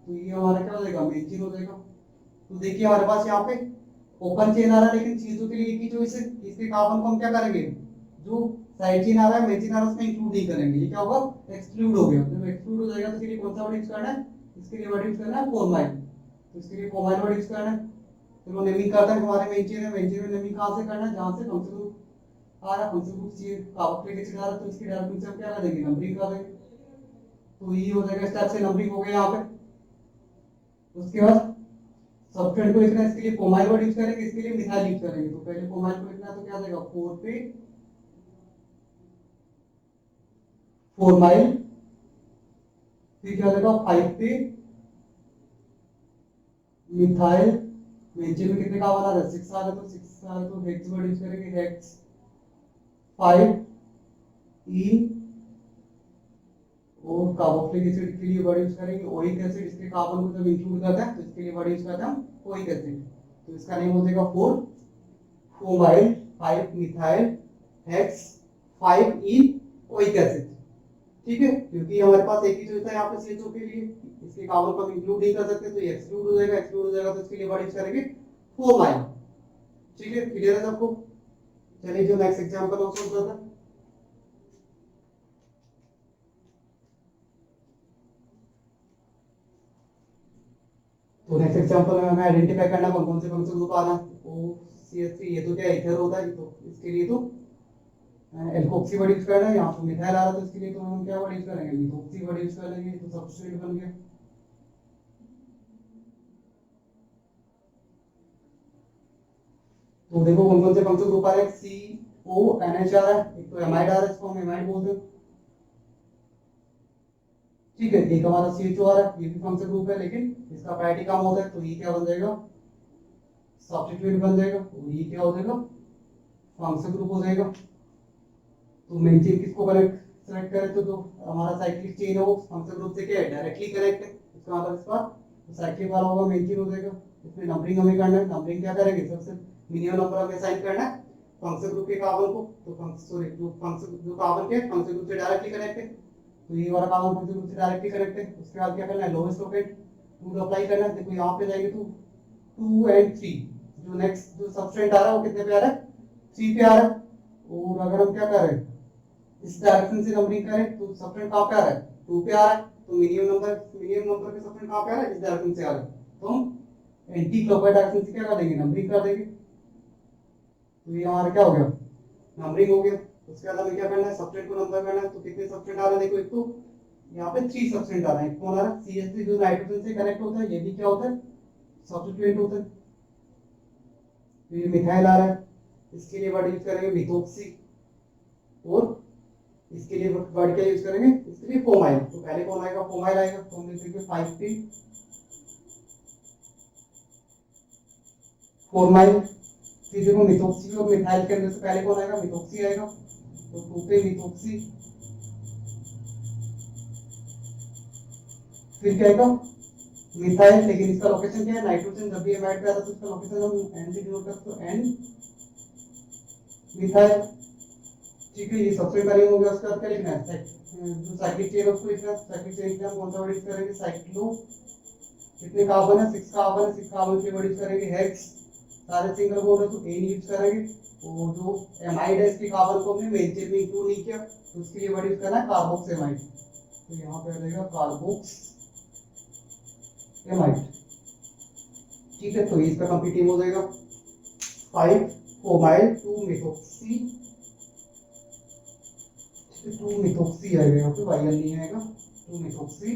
S1: तो ये हमारा क्या हो जाएगा, मेन चेन हो जाएगा। तो देखिए हमारे पास यहाँ पे ओपन चेन आ रहा है, लेकिन चीजों के लिए एक ही चॉइस है, इसके कार्बन को हम क्या करेंगे, जो साइड चेन आ रहा है मेन चेन आ रहा है उसमें इंक्लूड नहीं करेंगे, ये क्या होगा, एक्सक्लूड हो गया। जब एक्सक्लूड हो जाएगा तो इसके लिए कौन सा वर्ड यूज करना है, इसके लिए वर्ड यूज करना है फॉर्माइल, तो इसके लिए फॉर्माइल वर्ड यूज करना है। चलो नेमिंग करते हैं, हमारे मेन चेन है, मेन चेन में नेमिंग कहां से करना है, जहां से फंक्शन ग्रुप आ रहा है, function group see carboxylic acid आ रहा है, तो इसकी डायरेक्ट से हम क्या कर देंगे, नंबरिंग कर देंगे, तो ये हो जाएगा स्टेप से नंबरिंग हो गया यहाँ पे। उसके बाद सब्सटेंट को लिखना है, इसके लिए फॉर्माइल वर्ड यूज करेंगे, इसके लिए मिथाइल यूज करेंगे, तो पहले फॉर्माइल को लिखना है तो क्या आ जाएगा 4 पे फॉर्माइल, फिर क्या आ जाएगा 5 पे मिथाइल, मेंशन में कितने कार्बन आ रहा है 6 आ रहा है, तो 6 आ रहा है तो हेक्स वर्ड यूज करेंगे, हेक्स 5 इन, और कार्बोक्सिलिक एसिड के लिए वर्ड यूज करेंगे ओइक एसिड, इसके कार्बन को जब इंक्लूड करता है तो इसके लिए वर्ड यूज करते हैं ओइक एसिड, तो इसका नेम हो जाएगा 4 फॉर्माइल 5 मिथाइल हेक्स 5 इन ओइक एसिड। ठीक है, क्योंकि हमारे पास एक ही चीज है यहाँ पे CHO के लिए, इसके कार्बन को हम इंक्लूड नहीं कर सकते, तो ये एक्सक्लूड हो जाएगा, एक्सक्लूड हो जाएगा तो इसके लिए वर्ड यूज करेंगे फॉर्माइल। ठीक है, क्लियर है सबको? चलिए जो नेक्स्ट एग्जांपल है उसको करते हैं। तो नेक्स्ट एग्जांपल में हमें आइडेंटिफाई करना कौन से फंक्शन ग्रुप आ रहा है, OCH3, ये तो क्या ईथर होता है, तो इसके लिए तो एल्कोक्सी वर्ड यूज करना है, यहाँ पे मिथाइल आ रहा है तो इसके लिए तो हम क्या वर्ड यूज करेंगे, मिथोक्सी वर्ड यूज करेंगे, तो सब्स्टिट्यूट बन गया। तो देखो कौन से फंक्शन ग्रुप आ रहे हैं, CONH आ रहा है, एक तो एमाइड आ रहा है, इसको हम एमाइड बोलते हैं। ठीक है, एक हमारा CHO आ रहा है, ये भी फंक्शन ग्रुप है लेकिन इसका प्रायोरिटी कम होता है, तो ये क्या बन जाएगा, सब्स्टिट्यूट बन जाएगा, और ये क्या हो जाएगा, फंक्शन ग्रुप हो जाएगा। तो मेन चेन किसको कनेक्ट सेलेक्ट करें, तो जो हमारा साइक्लिक चेन है वो फंक्शन ग्रुप से क्या है, डायरेक्टली कनेक्ट है, इसका मतलब इसका तो साइक्लिक वाला होगा मेन चेन हो जाएगा। इसमें नंबरिंग हमें करना है, नंबरिंग क्या करेंगे, सबसे मिनिमम नंबर हमें असाइन करना है फंक्शन ग्रुप के कार्बन को, तो फंक्शन जो कार्बन के फंक्शन ग्रुप से डायरेक्टली कनेक्ट है, तो ये वाला कार्बन फंक्शन ग्रुप से डायरेक्टली कनेक्ट है। उसके बाद क्या करना है, लोवेस्ट लोकेट टू अप्लाई करना है। देखो यहाँ पे जाएंगे तो 2 और 3, जो नेक्स्ट जो सबस्टेंट आ रहा है वो कितने पे आ रहा है, 3 पे आ रहा है, और अगर हम क्या कर रहे हैं इस डायरेक्शन से नंबरिंग करें तो सबस्टेंट कहां पे आ रहा है, 2 पे आ रहा है, तो मिनिमम नंबर के सबस्टेंट कहां पे आ रहा है, इस डायरेक्शन से आ रहा है, तो हम एंटी क्लॉकवाइज डायरेक्शन से क्या कर देंगे, नंबरिंग कर देंगे। तो ये हमारा क्या हो गया, नंबरिंग हो गया। उसके बाद हमें क्या करना है, सबस्टेंट को नंबर करना है, तो कितने सबस्टेंट आ रहे हैं, देखो एक तो यहाँ पे 3 सबस्टेंट आ रहे हैं, कौन आ रहा है, CH3 जो नाइट्रोजन से कनेक्ट होता है, ये भी क्या होता है, सब्स्टिट्यूएंट होता है। तो ये मिथाइल आ रहा है, इसके लिए वर्ड यूज करेंगे मिथोक्सी, और इसके लिए वर्ड क्या यूज करेंगे, इसके लिए फॉर्माइल। तो पहले कौन आएगा, फॉर्माइल आएगा, तो हम लिखेंगे 5 पे फॉर्माइल। फिर देखो मिथोक्सी और मिथाइल के अंदर से पहले कौन आएगा, मिथोक्सी आएगा, तो 2 पे मिथोक्सी, फिर क्या आएगा मिथाइल, लेकिन इसका लोकेशन क्या है, नाइट्रोजन जब भी एमाइड पे आता है तो इसका लोकेशन हम एन से डिनोट करते हैं, तो एन मिथाइल। ठीक है, ये सबसे पहले हो गया। उसके बाद क्या लिखना है, जो साइक्लिक चेन उसको लिखना है, साइक्लिक चेन के हम कौन सा वर्ड यूज करेंगे, साइक्लो, कितने कार्बन है, 6 कार्बन है, 6 कार्बन के वर्ड यूज करेंगे हेक्स, सारे सिंगल बॉन्ड है तो एन यूज करेंगे, और जो एमाइड है इसके कार्बन को हमने मेन चेन में इंक्लूड नहीं किया, तो उसके लिए वर्ड यूज करना है कार्बोक्स एमाइड, तो यहाँ पे आ जाएगा कार्बोक्स एमाइड। ठीक है, तो इसका कंप्लीट हो जाएगा 5 फॉर्माइल 2 मिथोक्सी, 2 मिथोक्सी आएगा, यहाँ पे वाइल नहीं आएगा, 2 methoxy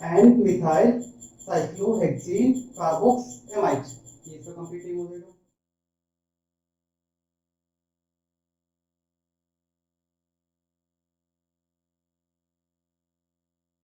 S1: and methyl cyclohexane carbox amide, ये इसका कंप्लीट हो जाएगा।